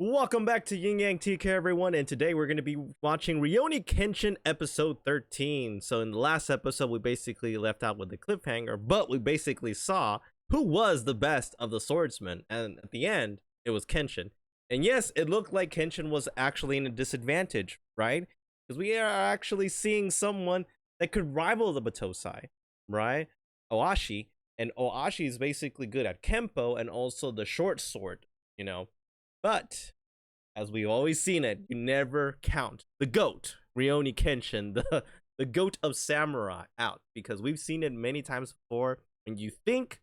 Welcome back to Yin Yang TK, everyone, and today we're going to be watching Rurouni Kenshin episode 13. So in the last episode, we basically left out with the cliffhanger, but we basically saw who was the best of the swordsmen, and at the end, it was Kenshin. And yes, it looked like Kenshin was actually in a disadvantage, right? Because we are actually seeing someone that could rival the Batosai, right? Oashi, and Oashi is basically good at Kempo and also the short sword, you know. But as we've always seen it, you never count the GOAT, Rurouni Kenshin, the GOAT of samurai, out, because we've seen it many times before. When you think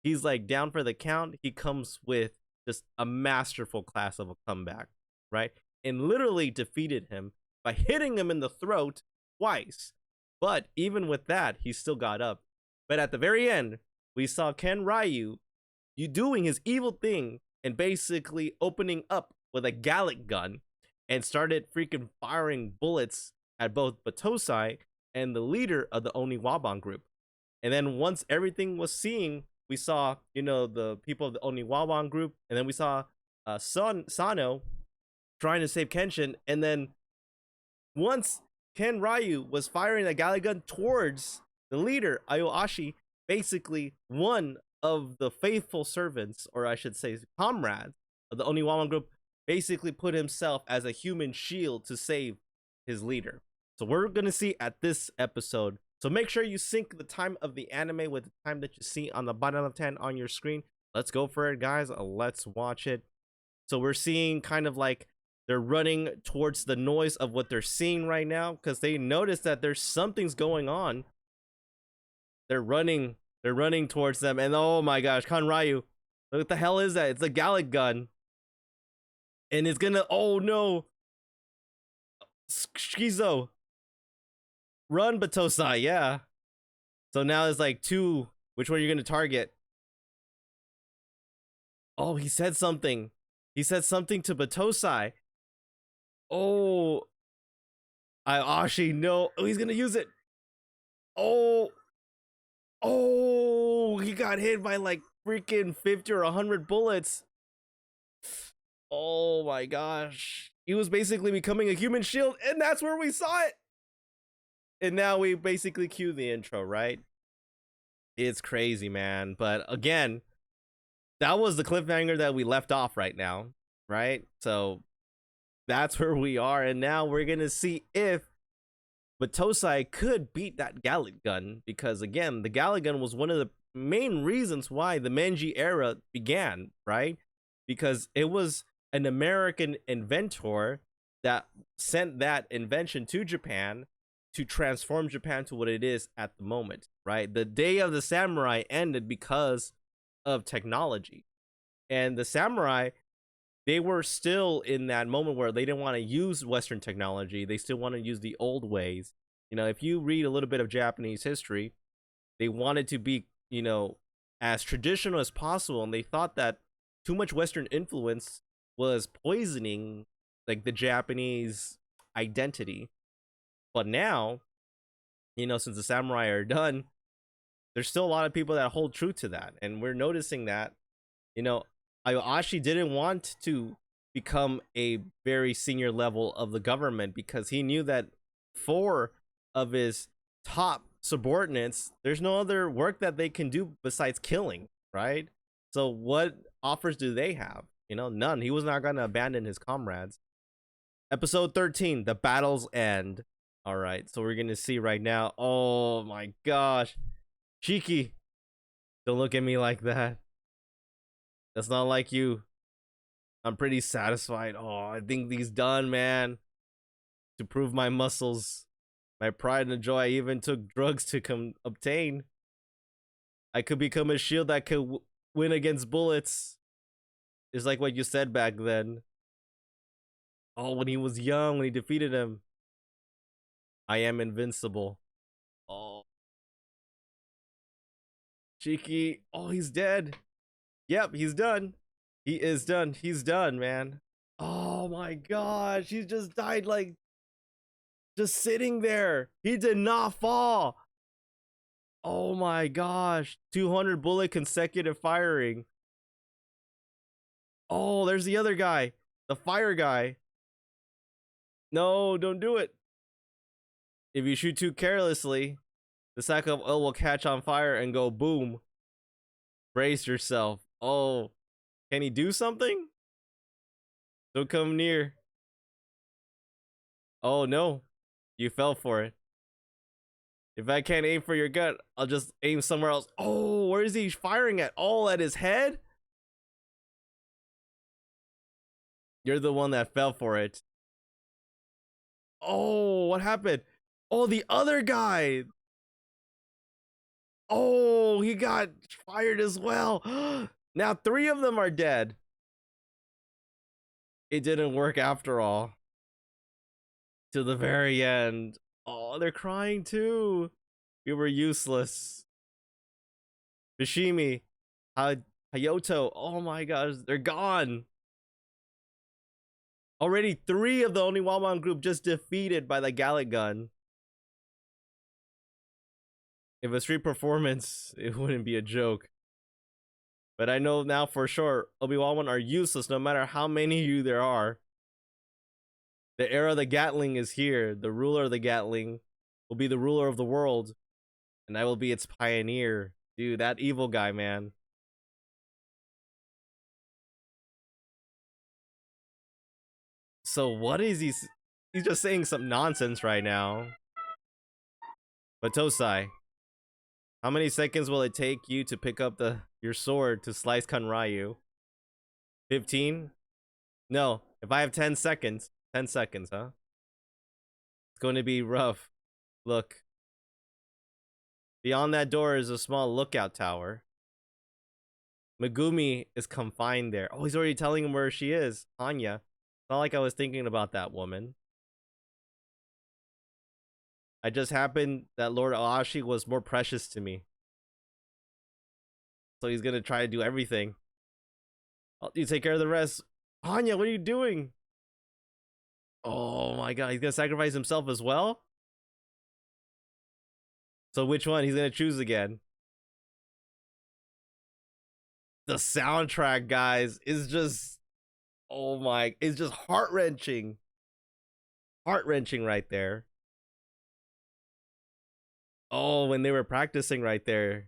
he's like down for the count, he comes with just a masterful class of a comeback, right? And literally defeated him by hitting him in the throat twice. But even with that, he still got up. But at the very end, we saw Kanryu doing his evil thing and basically opening up with a Gallic gun and started freaking firing bullets at both Batosai and the leader of the Oniwaban group. And then once everything was seen, we saw, the people of the Oniwaban group, and then we saw Sano trying to save Kenshin. And then once Kanryu was firing a Gallic gun towards the leader, Ayoashi, basically one of the faithful servants, or I should say comrades, of the Oniwaban group, basically put himself as a human shield to save his leader. So we're going to see at this episode. So make sure you sync the time of the anime with the time that you see on the bottom of 10 on your screen. Let's go for it, guys. Let's watch it. So we're seeing kind of like they're running towards the noise of what they're seeing right now, because they notice that there's something's going on. They're running towards them, and oh my gosh, Kanryu, what the hell is that? It's a Gallic gun. And it's gonna, oh no. Shikijo. Run, Batosai, yeah. So now it's like two. Which one are you gonna target? Oh, he said something. He said something to Batosai. Oh. Ayoashi, no. Oh, he's gonna use it. Oh. Oh, he got hit by like freaking 50 or 100 bullets. Oh my gosh. He was basically becoming a human shield, and that's where we saw it. And now we basically cue the intro, right? It's crazy, man. But again, that was the cliffhanger that we left off right now, right? So that's where we are, and now we're gonna see if Batosai could beat that Gallic gun, because again, the Gallic gun was one of the main reasons why the Meiji era began, right? Because it was an American inventor that sent that invention to Japan to transform Japan to what it is at the moment, right? The day of the samurai ended because of technology. And the samurai, they were still in that moment where they didn't want to use Western technology. They still want to use the old ways. If you read a little bit of Japanese history, they wanted to be, as traditional as possible. And they thought that too much Western influence was poisoning like the Japanese identity. But now, since the samurai are done, there's still a lot of people that hold true to that. And we're noticing that, Ayoashi didn't want to become a very senior level of the government, because he knew that 4 of his top subordinates, there's no other work that they can do besides killing, right? So what offers do they have? None. He was not going to abandon his comrades. Episode 13, the battle's end. All right, so we're going to see right now. Oh my gosh. Shiki, don't look at me like that. That's not like you. I'm pretty satisfied. Oh, I think he's done, man. To prove my muscles, my pride and joy, I even took drugs to obtain. I could become a shield that could win against bullets. It's like what you said back then. Oh, when he was young, when he defeated him. I am invincible. Oh. Shiki. Oh, he's dead. Yep, he's done. He is done. He's done, man. Oh my gosh. He just died, like, just sitting there. He did not fall. Oh my gosh. 200 bullet consecutive firing. Oh, there's the other guy. The fire guy. No, don't do it. If you shoot too carelessly, the sack of oil will catch on fire and go boom. Brace yourself. Oh, can he do something? Don't come near. Oh no, you fell for it. If I can't aim for your gut, I'll just aim somewhere else. Oh, where is he firing at? Oh, at his head? You're the one that fell for it. Oh, what happened? Oh, the other guy. Oh, he got fired as well. Now 3 of them are dead. It didn't work after all. To the very end. Oh, they're crying too. We were useless. Beshimi, Hyottoko. Oh my gosh, they're gone. Already 3 of the Oniwaban group just defeated by the Gallic gun. If a street performance, it wouldn't be a joke. But I know now for sure, Obi-Wan are useless no matter how many of you there are. The era of the Gatling is here. The ruler of the Gatling will be the ruler of the world. And I will be its pioneer. Dude, that evil guy, man. So what is he? He's just saying some nonsense right now. But Tosai, how many seconds will it take you to pick up your sword to slice Kanryu? 15? No, if I have 10 seconds. 10 seconds, huh? It's going to be rough. Look. Beyond that door is a small lookout tower. Megumi is confined there. Oh, he's already telling him where she is. Hannya. It's not like I was thinking about that woman. I just happened that Lord Aoshi was more precious to me. So he's gonna try to do everything. You take care of the rest. Hannya, what are you doing? Oh my god, he's gonna sacrifice himself as well? So which one? He's gonna choose again. The soundtrack, guys, is just... Oh my... It's just heart-wrenching. Heart-wrenching right there. Oh, when they were practicing right there.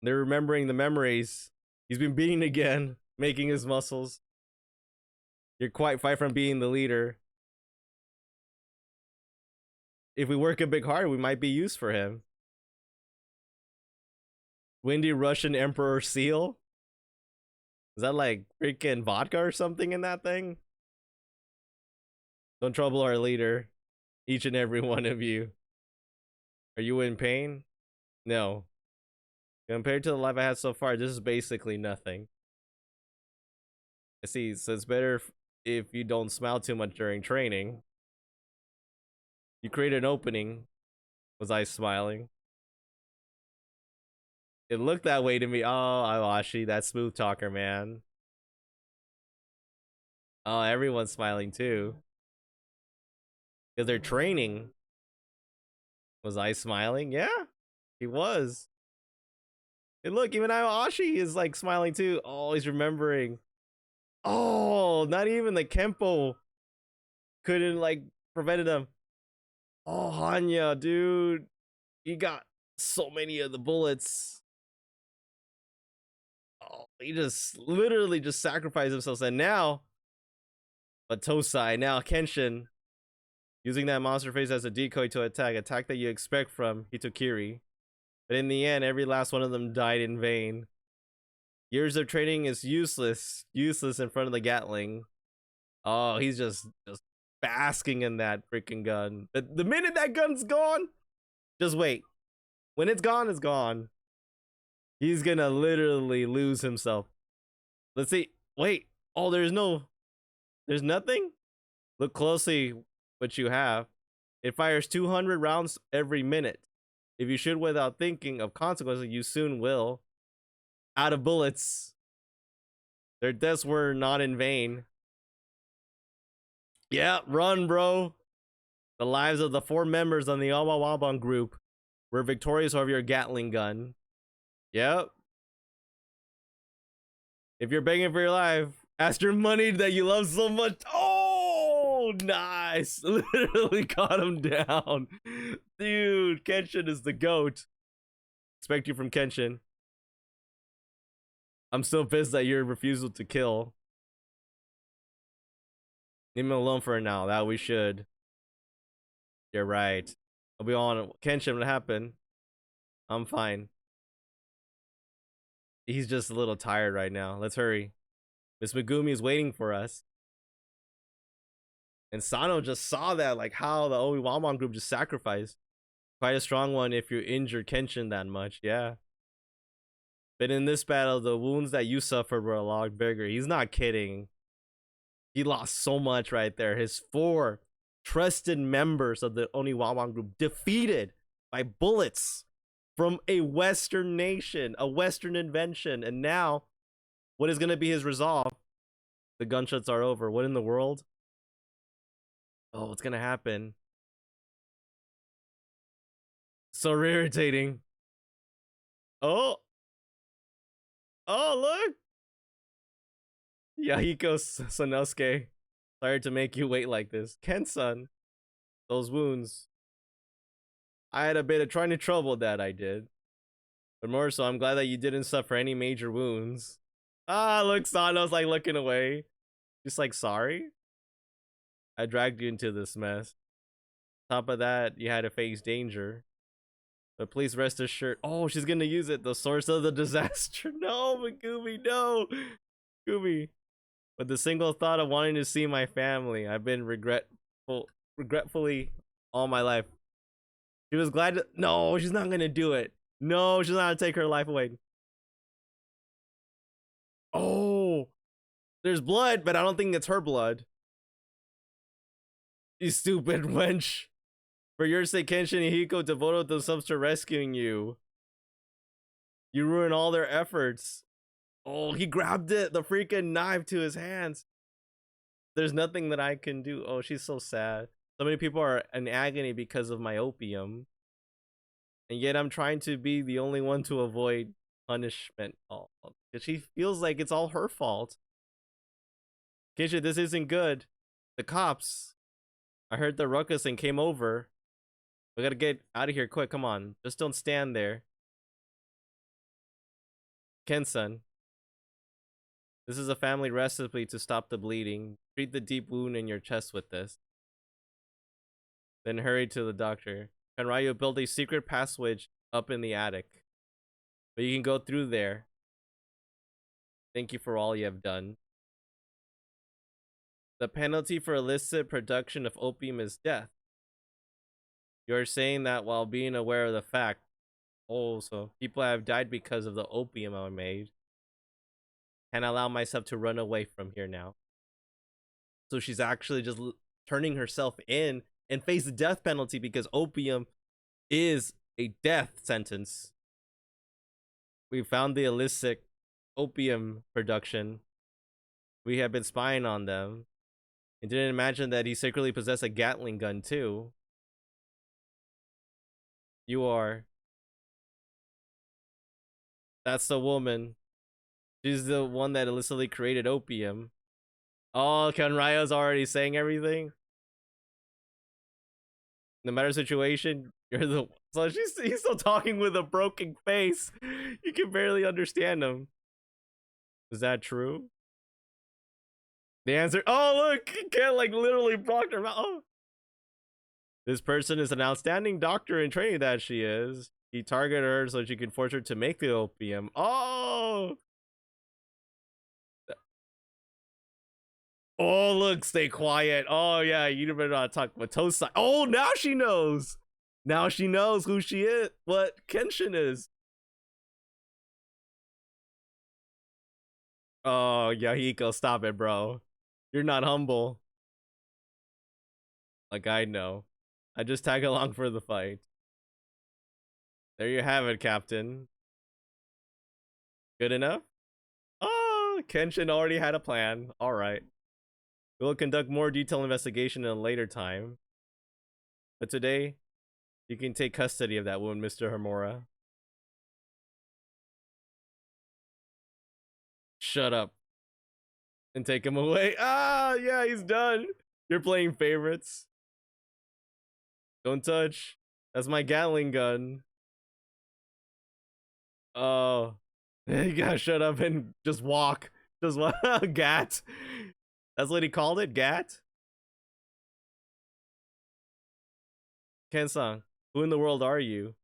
They're remembering the memories. He's been beaten again, making his muscles. You're quite far from being the leader. If we work a bit hard, we might be used for him. Windy Russian Emperor Seal? Is that like freaking vodka or something in that thing? Don't trouble our leader. Each and every one of you. Are you in pain? No. Compared to the life I had so far, this is basically nothing. I see, so it's better if you don't smile too much during training. You create an opening. Was I smiling? It looked that way to me. Oh, Awashi, that smooth talker, man. Oh, everyone's smiling too. Because they're training. Was I smiling? Yeah, he was. And look, even Awashi is like smiling too. Oh, he's remembering. Oh, not even the Kempo couldn't like prevented him. Oh, Hannya, dude. He got so many of the bullets. Oh, he just literally just sacrificed himself. And now, but Tosai, now Kenshin, using that monster face as a decoy to attack that you expect from Hitokiri. But in the end, every last one of them died in vain. Years of training is useless in front of the Gatling. Oh, he's just basking in that freaking gun. The minute that gun's gone, just wait. When it's gone, it's gone. He's gonna literally lose himself. Let's see. Wait. Oh, there's nothing? Look closely what you have. It fires 200 rounds every minute. If you shoot without thinking of consequences, you soon will. Out of bullets. Their deaths were not in vain. Yeah, run, bro. The lives of the 4 members on the Owawaban group were victorious over your Gatling gun. Yep. If you're begging for your life, Ask your money that you love so much. Oh, nice. Literally caught him down. Dude, Kenshin is the GOAT. Expect you from Kenshin. I'm still pissed at your refusal to kill. Leave him alone for now. That we should. You're right. I'll be on Kenshin. What happened? I'm fine. He's just a little tired right now. Let's hurry. Miss Megumi is waiting for us. And Sano just saw that, like how the Oiwamon group just sacrificed. Quite a strong one if you injured Kenshin that much, yeah. But in this battle, the wounds that you suffered were a lot bigger. He's not kidding. He lost so much right there. His 4 trusted members of the Oniwawan group defeated by bullets from a Western nation, a Western invention. And now, what is going to be his resolve? The gunshots are over. What in the world? Oh, what's going to happen? So irritating. Oh. Oh, look. Yahiko Sanosuke. Sorry to make you wait like this. Ken-san. Those wounds. I had a bit of trying to trouble that I did. But more so, I'm glad that you didn't suffer any major wounds. Ah, look, Sano's like looking away. Just like, sorry? I dragged you into this mess. Top of that, you had to face danger. But please rest assured. Oh, she's gonna use it. The source of the disaster. No, Megumi, no. Megumi. With the single thought of wanting to see my family, I've been regretfully all my life. She was glad to. No, she's not gonna do it. No, she's not gonna take her life away. Oh, there's blood, but I don't think it's her blood. You stupid wench. For your sake, Kenshin and Hiko devoted themselves to rescuing you. You ruined all their efforts. Oh, he grabbed it, the freaking knife to his hands. There's nothing that I can do. Oh, she's so sad. So many people are in agony because of my opium. And yet I'm trying to be the only one to avoid punishment. Oh, because she feels like it's all her fault. Kenshin, this isn't good. The cops. I heard the ruckus and came over. We gotta get out of here quick. Come on. Just don't stand there. Ken-san. This is a family recipe to stop the bleeding. Treat the deep wound in your chest with this. Then hurry to the doctor. Kanryu built a secret passage up in the attic. But you can go through there. Thank you for all you have done. The penalty for illicit production of opium is death. You're saying that while being aware of the fact. Oh, so people have died because of the opium I made. Can't allow myself to run away from here now. So she's actually just turning herself in and face the death penalty because opium is a death sentence. We found the illicit opium production. We have been spying on them. And didn't imagine that he secretly possessed a Gatling gun too. You are. That's the woman. She's the one that illicitly created opium. Oh, Kanryu's already saying everything. No matter situation, you're the. So he's still talking with a broken face. You can barely understand him. Is that true? The answer. Oh, look, Ken like literally blocked her mouth. Oh. This person is an outstanding doctor in training that she is. He targeted her so she could force her to make the opium. Oh. Oh, look, stay quiet. Oh, yeah, you better not talk with Tosai. Oh, now she knows. Now she knows who she is, what Kenshin is. Oh, Yahiko, stop it, bro. You're not humble. Like, I know. I just tag along for the fight. There you have it, Captain. Good enough? Oh, Kenshin already had a plan. All right. We'll conduct more detailed investigation in a later time. But today, you can take custody of that wound, Mr. Homura. Shut up. and take him away. Ah, yeah, he's done. You're playing favorites. Don't touch. That's my Gatling gun. Oh, you gotta shut up and just walk. Just walk. Gat. That's what he called it, Gat. Ken-san, who in the world are you?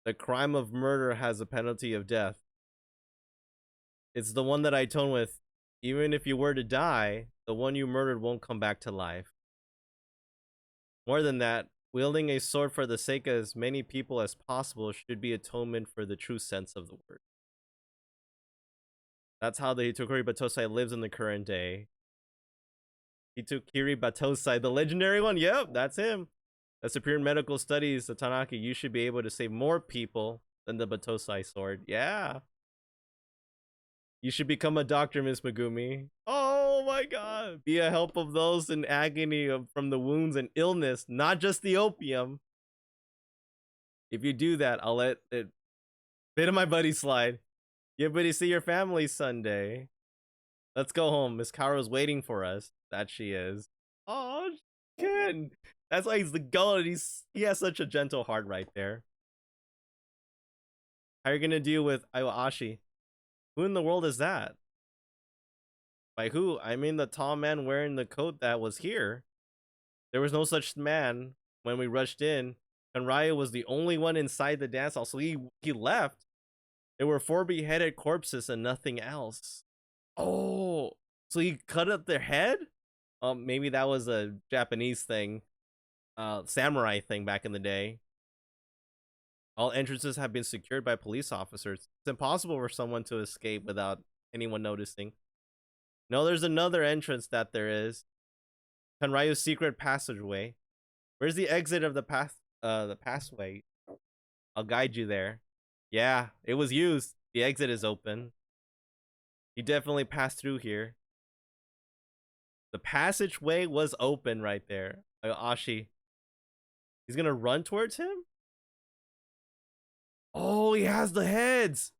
The crime of murder has a penalty of death. It's the one that I atone with. Even if you were to die, the one you murdered won't come back to life. More than that, wielding a sword for the sake of as many people as possible should be atonement for the true sense of the word. That's how the Hitokiri Batosai lives in the current day. Hitokiri Batosai, the legendary one? Yep, that's him. The Superior Medical Studies, the Tanaka, you should be able to save more people than the Batosai sword. Yeah. You should become a doctor, Miss Megumi. Oh my god. Be a help of those in agony from the wounds and illness, not just the opium. If you do that, I'll let it bit of my buddy slide. Yeah, buddy, see your family Sunday. Let's go home. Miss Kaoru's waiting for us. That she is. Oh, Ken. That's why he's the goat. He has such a gentle heart right there. How are you gonna deal with Iwaashi? Who in the world is that? By who? I mean the tall man wearing the coat that was here. There was no such man when we rushed in. Kanryu was the only one inside the dance hall, so he left. There were 4 beheaded corpses and nothing else. Oh, so he cut up their head? Maybe that was a Japanese thing. Samurai thing back in the day. All entrances have been secured by police officers. It's impossible for someone to escape without anyone noticing. No, there's another entrance that there is. Kanryu's secret passageway. Where's the exit of the passway? I'll guide you there. Yeah, it was used. The exit is open. He definitely passed through here. The passageway was open right there. Ashi. He's gonna run towards him? Oh, he has the heads.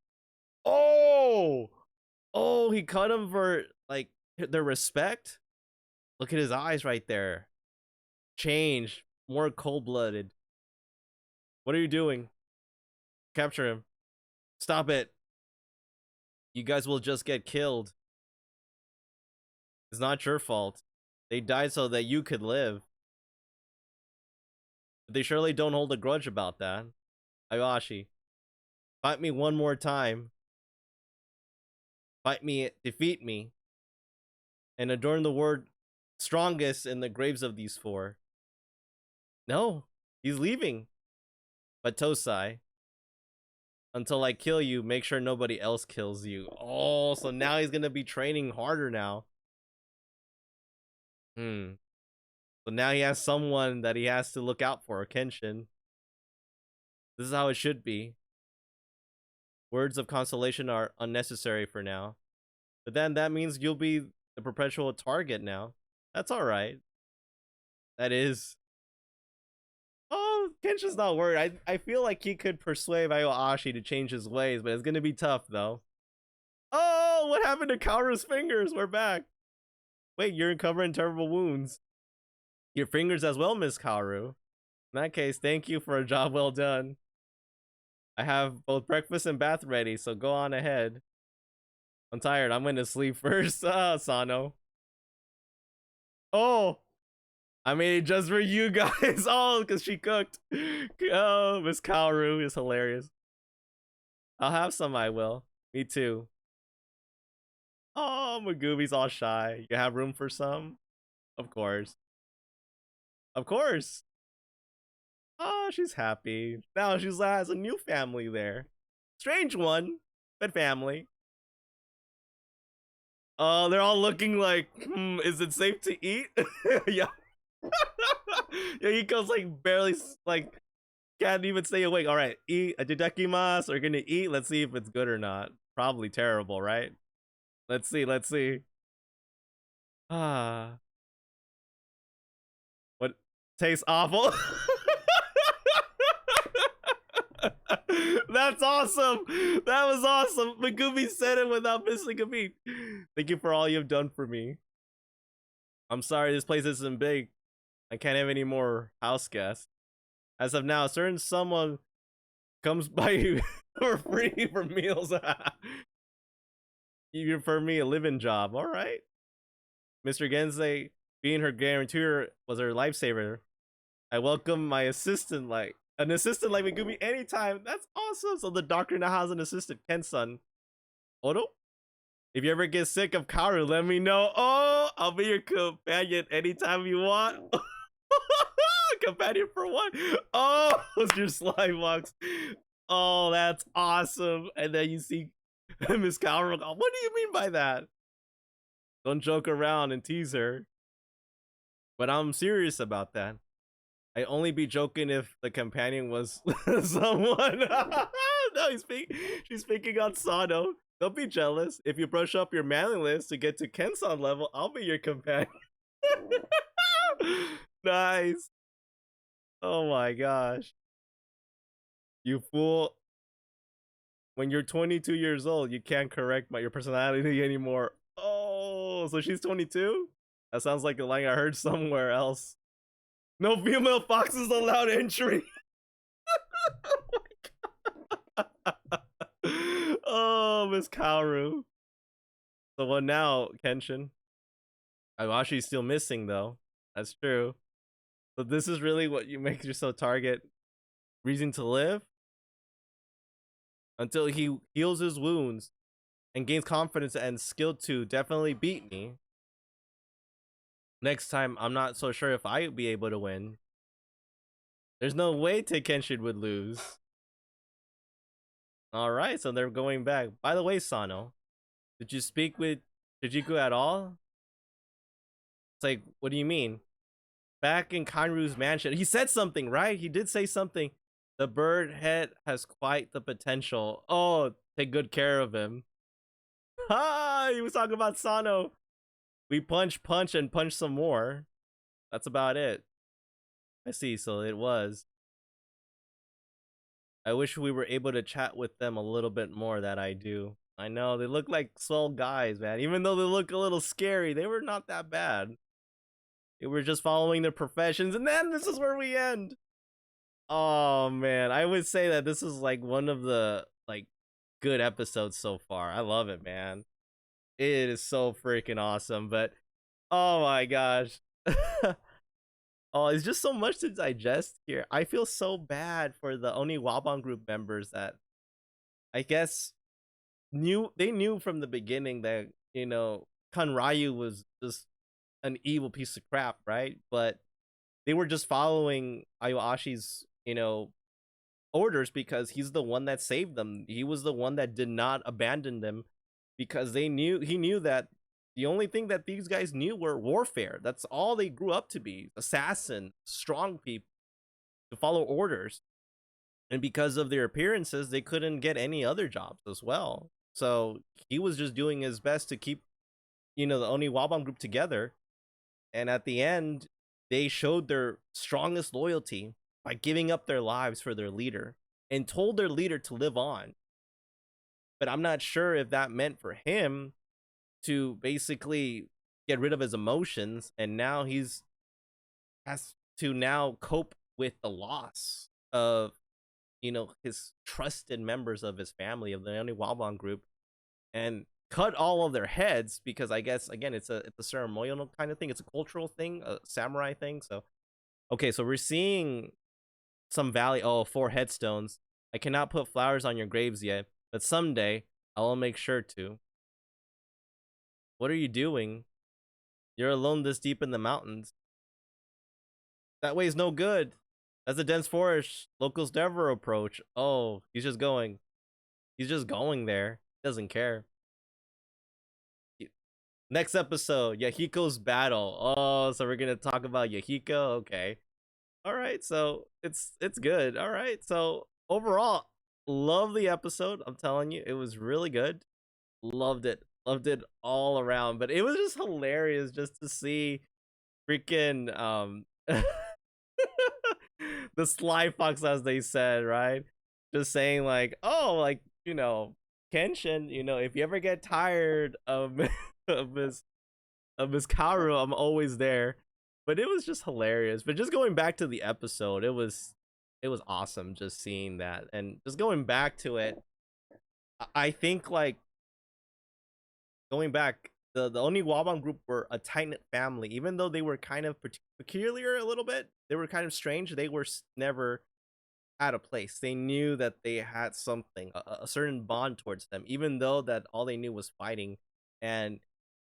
Oh, he cut him for like their respect. Look at his eyes right there. Change, more cold-blooded. What are you doing? Capture him. Stop it. You guys will just get killed. It's not your fault. They died so that you could live. But they surely don't hold a grudge about that. Ayashi. Fight me one more time. Fight me, defeat me, and adorn the word strongest in the graves of these 4. No, he's leaving. But Tosai, until I kill you, make sure nobody else kills you. Oh, so now he's gonna be training harder now. So now he has someone that he has to look out for, Kenshin. This is how it should be. Words of consolation are unnecessary for now. But then that means you'll be the perpetual target now. That's alright. That is. Oh, Kenshin's not worried. I feel like he could persuade Ayoashi to change his ways, but it's gonna be tough though. Oh, what happened to Kaoru's fingers? We're back. Wait, you're covered in terrible wounds. Your fingers as well, Miss Kaoru. In that case, thank you for a job well done. I have both breakfast and bath ready, so go on ahead. I'm tired. I'm going to sleep first. Sano. Oh, I made it just for you guys. Oh, because she cooked. Oh, Miss Kaoru is hilarious. I'll have some, I will. Me too. Oh, Megumi's all shy. You have room for some? Of course. Of course. Oh, she's happy. Now she has a new family there. Strange one, but family. Oh, they're all looking like, is it safe to eat? Yeah. Yahiko's like barely, like, can't even stay awake. All right, eat. Itadakimasu. We're gonna eat. Let's see if it's good or not. Probably terrible, right? Let's see. Let's see. Ah. What? Tastes awful. That's awesome. That was awesome. Megumi said it without missing a beat. Thank you for all you've done for me. I'm sorry this place isn't big. I can't have any more house guests. As of now, certain someone comes by you for free for meals. You for me a living job. All right. Mr. Gensei, being her guarantor was her lifesaver. I welcome my assistant like an assistant like Megumi anytime. That's awesome. So the doctor now has an assistant, Ken-san. Odo? If you ever get sick of Karu, let me know. Oh, I'll be your companion anytime you want. Companion for what? Oh, it's your slime box. Oh, that's awesome. And then you see Miss Kaoru. What do you mean by that? Don't joke around and tease her. But I'm serious about that. I only be joking if the companion was someone. No, she's speaking on Sano. Don't be jealous. If you brush up your mailing list to get to Kensan level, I'll be your companion. Nice. Oh my gosh. You fool. When you're 22 years old, you can't correct your personality anymore. Oh, so she's 22? That sounds like a line I heard somewhere else. No female foxes allowed entry. Oh, Miss Kaoru. So what now, Kenshin? Iwashi's still missing though. That's true. So this is really what you make yourself target reason to live? Until he heals his wounds and gains confidence and skill to definitely beat me. Next time, I'm not so sure if I'd be able to win. There's no way Kenshin would lose. Alright, so they're going back. By the way, Sano, did you speak with Shikijo at all? It's like, what do you mean? Back in Kanryu's mansion, he said something, right? He did say something. The bird head has quite the potential. Oh, take good care of him. Ha! He was talking about Sano. We punch, and punch some more. That's about it. I see, so it was. I wish we were able to chat with them a little bit more, that I do. I know, they look like swell guys, man. Even though they look a little scary, they were not that bad. They were just following their professions, and then this is where we end. Oh, man. I would say that this is, like, one of the, like, good episodes so far. I love it, man. It is so freaking awesome, but oh my gosh. Oh, it's just so much to digest here. I feel so bad for the Oniwaban group members that I guess they knew from the beginning that, you know, Kanryu was just an evil piece of crap, right? But they were just following Ayuashi's, you know, orders because he's the one that saved them. He was the one that did not abandon them because he knew that the only thing that these guys knew were warfare. That's all they grew up to be. Assassin, strong people to follow orders. And because of their appearances, they couldn't get any other jobs as well. So he was just doing his best to keep, you know, the Oniwaban group together. And at the end, they showed their strongest loyalty by giving up their lives for their leader and told their leader to live on. But I'm not sure if that meant for him to basically get rid of his emotions, and now has to now cope with the loss of, you know, his trusted members of his family, of the Oniwaban group, and cut all of their heads because I guess again it's a ceremonial kind of thing. It's a cultural thing, a samurai thing. So okay, so we're seeing some valley. Oh, 4 headstones. I cannot put flowers on your graves yet, but someday I will make sure to. What are you doing? You're alone this deep in the mountains. That way is no good. That's a dense forest. Locals never approach. Oh, he's just going. He's just going there. He doesn't care. Next episode, Yahiko's battle. Oh, so we're gonna talk about Yahiko. Okay. All right, so it's good. All right, so overall, love the episode. I'm telling you, it was really good. Loved it all around. But it was just hilarious just to see freaking the sly fox, as they said, right? Just saying like, oh, like, you know, Kenshin, if you ever get tired of of his Karu, I'm always there. But it was just hilarious. But just going back to the episode, it was awesome just seeing that. And just going back to it, I think like going back, the only Wabang group were a tight knit family, even though they were kind of peculiar a little bit. They were kind of strange. They were never out of place. They knew that they had something, a certain bond towards them, even though that all they knew was fighting. And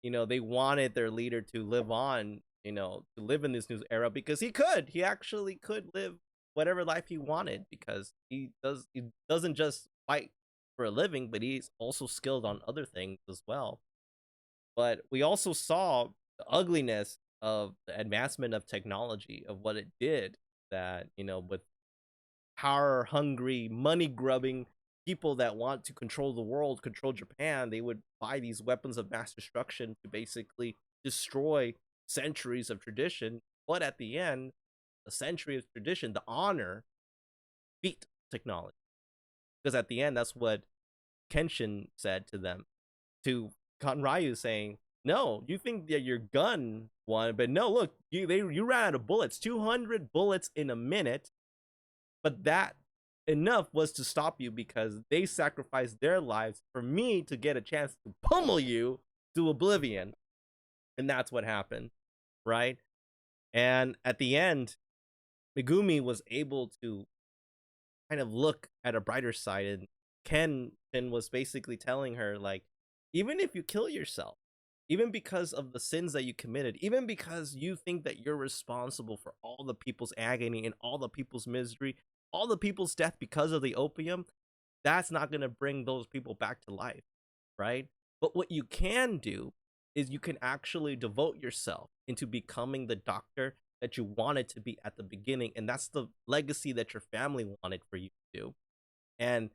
they wanted their leader to live on, to live in this new era because he actually could live whatever life he wanted because he doesn't just fight for a living, but he's also skilled on other things as well. But we also saw the ugliness of the advancement of technology, of what it did, that with power hungry, money grubbing people that want to control the world, control Japan, they would buy these weapons of mass destruction to basically destroy centuries of tradition. But at the end, the century of tradition, the honor, beat technology. Because at the end, that's what Kenshin said to them, to Kanryu, saying, "No, you think that your gun won, but no, look, you ran out of bullets, 200 bullets in a minute, but that enough was to stop you because they sacrificed their lives for me to get a chance to pummel you to oblivion." And that's what happened, right? And at the end, Megumi was able to kind of look at a brighter side, and Kenshin was basically telling her, like, even if you kill yourself, even because of the sins that you committed, even because you think that you're responsible for all the people's agony and all the people's misery, all the people's death because of the opium, that's not going to bring those people back to life, right? But what you can do is you can actually devote yourself into becoming the doctor that you wanted to be at the beginning, and that's the legacy that your family wanted for you to do. And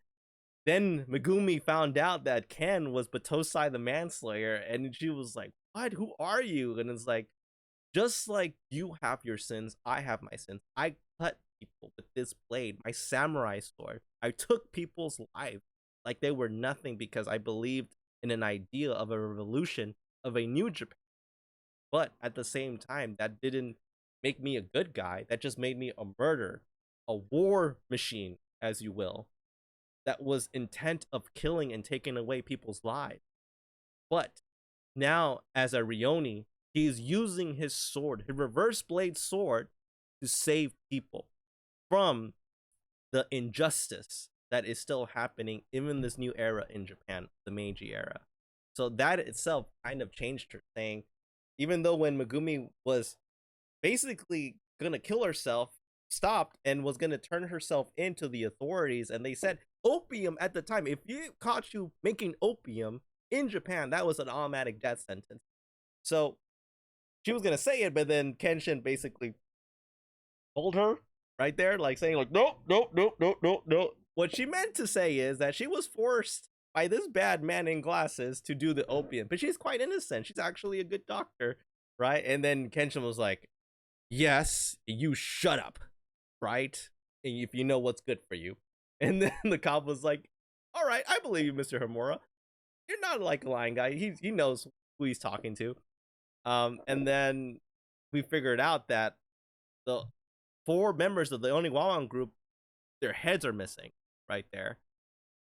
then Megumi found out that Ken was Batosai the manslayer, and she was like, "What? Who are you?" And it's like, just like you have your sins, I have my sins. I cut people with this blade, my samurai sword. I took people's lives like they were nothing because I believed in an idea of a revolution, of a new Japan. But at the same time, that didn't make me a good guy. That just made me a murderer, a war machine, as you will, that was intent of killing and taking away people's lives. But now, as a Rurouni, he is using his sword, his reverse blade sword, to save people from the injustice that is still happening in this new era in Japan, the Meiji era. So that itself kind of changed her, saying, even though when Megumi was basically gonna kill herself, stopped and was gonna turn herself into the authorities, and they said opium at the time, if you caught you making opium in Japan, that was an automatic death sentence. So she was gonna say it, but then Kenshin basically told her right there, like saying, like, nope, nope, nope, nope, nope, nope. What she meant to say is that she was forced by this bad man in glasses to do the opium, but she's quite innocent. She's actually a good doctor, right? And then Kenshin was like, "Yes, you shut up, right? If you know what's good for you." And then the cop was like, "All right, I believe you, Mr. Hamura. You're not like a lying guy. He knows who he's talking to." And then we figured out that the 4 members of the Oniwawan group, their heads are missing right there.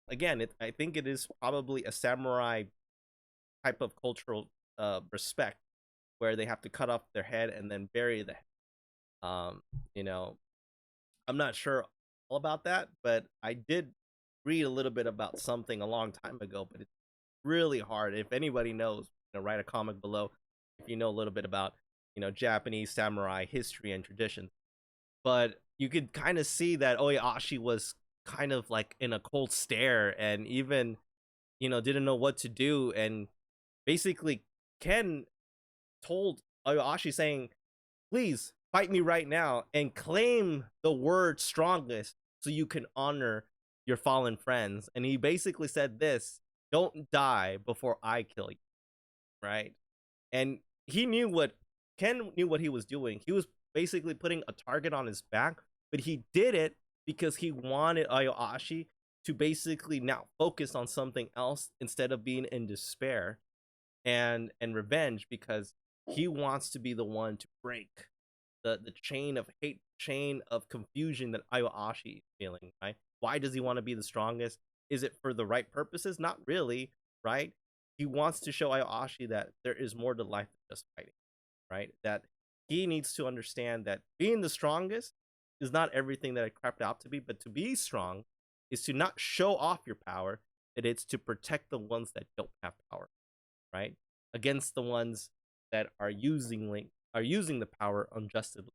Again, I think it is probably a samurai type of cultural respect, where they have to cut off their head and then bury the head. You know, I'm not sure all about that, but I did read a little bit about something a long time ago, but it's really hard. If anybody knows, write a comment below if you know a little bit about, Japanese samurai history and traditions. But you could kind of see that Oyashi was kind of like in a cold stare, and even, didn't know what to do. And basically, Ken told Oyashi, saying, "Please fight me right now and claim the word strongest so you can honor your fallen friends." And he basically said this: "Don't die before I kill you." Right? And Ken knew what he was doing. He was basically putting a target on his back, but he did it because he wanted Oyashi to basically now focus on something else instead of being in despair and revenge, because he wants to be the one to break the chain of hate, chain of confusion that Iwaashi is feeling, right? Why does he want to be the strongest? Is it for the right purposes? Not really, right? He wants to show Iwaashi that there is more to life than just fighting, right? That he needs to understand that being the strongest is not everything that it crapped out to be, but to be strong is to not show off your power, and it's to protect the ones that don't have power, right? Against the ones that are using the power unjustly.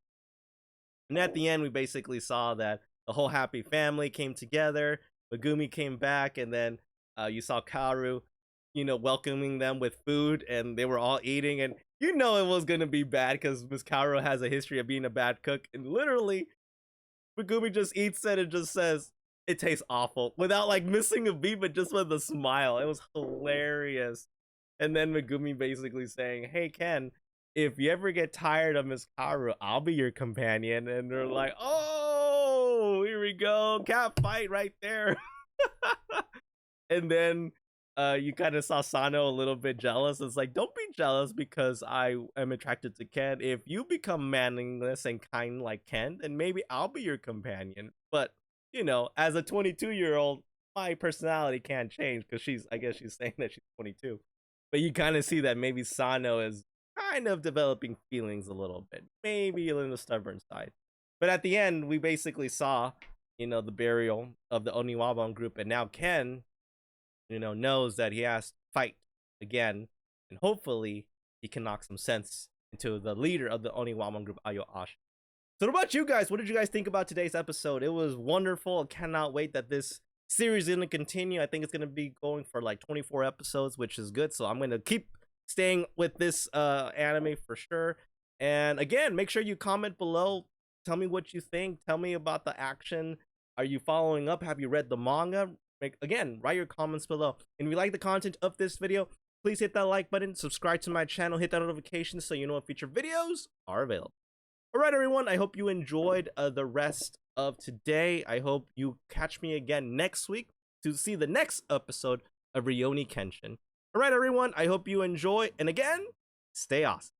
And at the end, we basically saw that the whole happy family came together. Megumi came back, and then you saw Kaoru, welcoming them with food, and they were all eating, and it was gonna be bad because Miss Kaoru has a history of being a bad cook, and literally, Megumi just eats it and just says it tastes awful without like missing a beat, but just with a smile. It was hilarious. And then Megumi basically saying, "Hey Ken, if you ever get tired of Miss Kaoru, I'll be your companion." And they're like, "Oh, here we go, cat fight right there." And then you kind of saw Sano a little bit jealous. It's like, don't be jealous because I am attracted to Ken. If you become manliness and kind like Ken, then maybe I'll be your companion. But as a 22-year-old, my personality can't change because I guess she's saying that she's 22. But you kind of see that maybe Sano is kind of developing feelings a little bit, maybe a little stubborn side. But at the end, we basically saw, the burial of the Oniwabon group, and now Ken, knows that he has to fight again, and hopefully he can knock some sense into the leader of the Oniwabon group, Iwaashi. So what about you guys? What did you guys think about today's episode? It was wonderful. I cannot wait that this series is going to continue. I think it's going to be going for like 24 episodes, which is good. So I'm going to keep staying with this anime for sure. And again, make sure you comment below. Tell me what you think. Tell me about the action. Are you following up? Have you read the manga? Again, write your comments below. And if you like the content of this video, please hit that like button, subscribe to my channel, hit that notification so you know when future videos are available. All right, everyone, I hope you enjoyed the rest of today. I hope you catch me again next week to see the next episode of Rurouni Kenshin. All right, everyone, I hope you enjoy. And again, stay awesome.